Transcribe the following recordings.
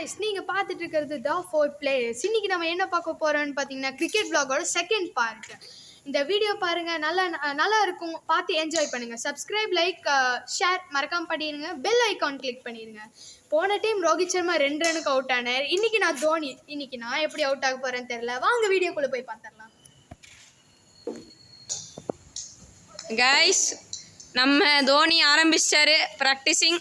guys, நீங்க பார்த்துட்டு இருக்கிறது த 4 பிளேயர்ஸ். இன்னைக்கு நம்ம என்ன பார்க்க போறோம்னு பார்த்தீங்கன்னா கிரிக்கெட் vlog-ஓட செகண்ட் பார்ட். இந்த வீடியோ பாருங்க, நல்லா இருக்கும், பார்த்து என்ஜாய் பண்ணுங்க. சப்ஸ்கிரைப், லைக், ஷேர் மறக்காம பண்ணிடுங்க. பெல் ஐகான் கிளிக் பண்ணிடுங்க. போன டைம் ரோஹித் சர்மா 2 ரனுக்கு அவுட் ஆனார். இன்னைக்கு நான் தோனி. இன்னைக்கு நான் எப்படி அவுட் ஆக போறேன்னு தெரியல. வாங்க வீடியோக்குள்ள போய் பார்த்துடலாம். கைஸ், நம்ம தோனி ஆரம்பிச்சிட்டாரு ப்ராக்டிஸிங்.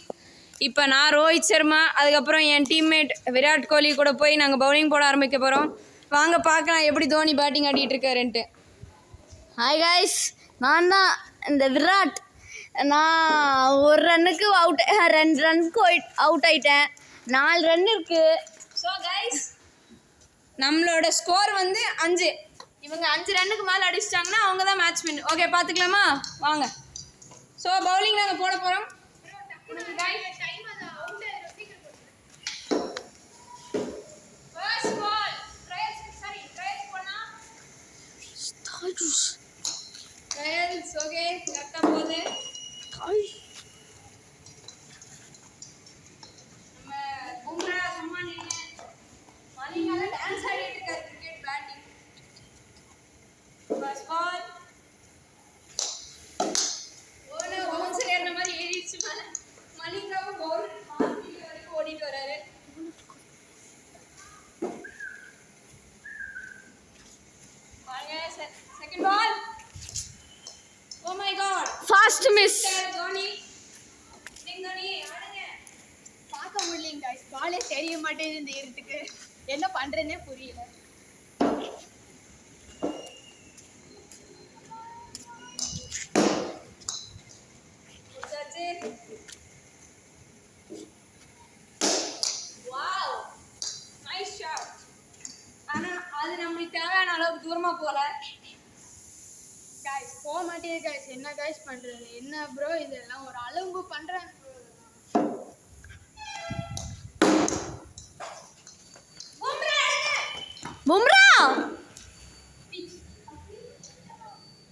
இப்போ நான் ரோஹித் சர்மா, அதுக்கப்புறம் என் டீம்மேட் விராட் கோலி கூட போய் நாங்கள் பவுலிங் போட ஆரம்பிக்க போகிறோம். வாங்க பார்க்கலாம் எப்படி தோனி பேட்டிங் ஆடிட்டு இருக்காருன்ட்டு. ஹாய் கைஸ், நான் தான் இந்த விராட். நான் ஒரு ரன்னுக்கு அவுட், 2 ரன்னுக்கு அவுட் ஆயிட்டேன். 4 ரன் இருக்கு. ஸோ கைஸ், நம்மளோட ஸ்கோர் வந்து 5. இவங்க 5 ரன்னுக்கு மேலே அடிச்சிட்டாங்கன்னா அவங்க தான் மேட்ச் வின். ஓகே, பார்த்துக்கலாமா? வாங்க. ஸோ பவுலிங் நாங்கள் போட போகிறோம். ஓகே, கரெக்டாக போகுது. நம்ம பும்ரா சும்மா நின்று மணிங்கால டான்ஸ் ஆடிட்டு இருக்காரு கிரிக்கெட் பேட்டிங். ஃபர்ஸ்ட் பால் ஓன பவுன்சர் ஏறின மாதிரி ஏறிடுச்சு மேலே. மணிங்காவும் பவுல் மார்க்கில் வரைக்கும் ஓடிட்டு வராரு. Second ball. Oh my god, fast miss. Dhoni Dhoni ஆடுங்க. பார்க்க முடியலைங்க guys, பாலே தெரிய மாட்டேங்குது. இந்த இருட்டுக்கு என்ன பண்றேன்னே புரியல. Wow, nice shot. ஆனா அது நமக்கு தேவையான அளவுக்கு தூரமா போல. guys, போக மாட்டேங்குது guys. என்ன guys பண்றது? என்ன ப்ரோ இதெல்லாம் ஒரு அளவுக்கு பண்றேன். பும்ரா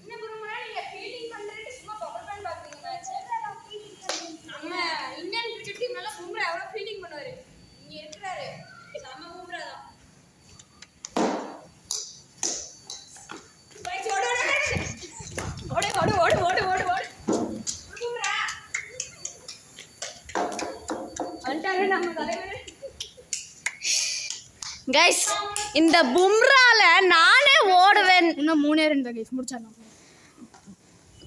என்ன பும்ரா, நீங்க ஃபீல்டிங் பண்றேன்னு சும்மா பவர் பேன் பாக்குறீங்க மேட்ச். நம்ம இந்தியன் கிரிக்கெட் டீம்ல பும்ரா எவ்வளவு ஃபீல்டிங் பண்ணுவாரு. இங்க இருக்கிறாரு நம்ம பும்ரா தான். பைக் ஓடு ஓடு ஓடு ஓடு ஓடு ஓடு ஓடு பும்ரா அண்டாரு நம்ம தலைவர். கைஸ், இந்த பும்ரால நானே ஓடுவேன். இன்னும் 3 ரன் தான் guys, முடிச்சிடலாம்.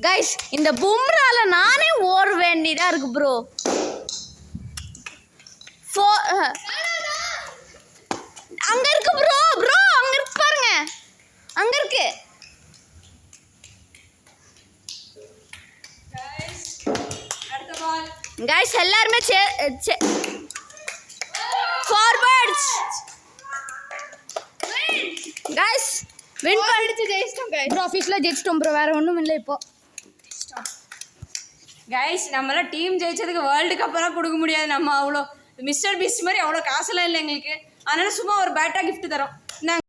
கைஸ், இந்த பும்ரால நானே ஓட வேண்டியதா இருக்கு ப்ரோ. அங்க இருக்கு ப்ரோ. அங்க இருக்கு பாருங்க, அங்க இருக்கு. கைஸ், அடுத்த பால். கைஸ், எல்லாருமே ஃபார்வர்ட்ஸ். கைஸ், வின் பண்ணிட்டு ஜெயிச்சிட்டோம் கைஸ். ப்ரோ ஆஃபீஸ்ல ஜெயிச்சிட்டோம் ப்ரோ, வேற ஒண்ணும் இல்லை இப்போ. கைஸ், நம்மளாம் டீம் ஜெயிச்சதுக்கு வேர்ல்டு கப்பெல்லாம் கொடுக்க முடியாது. நம்ம அவ்வளோ மிஸ்டர் பீஸ்ட் மாதிரி அவ்வளோ காசெல்லாம் இல்லை எங்களுக்கு. அதனால சும்மா ஒரு பேட்டா கிஃப்ட் தரோம்.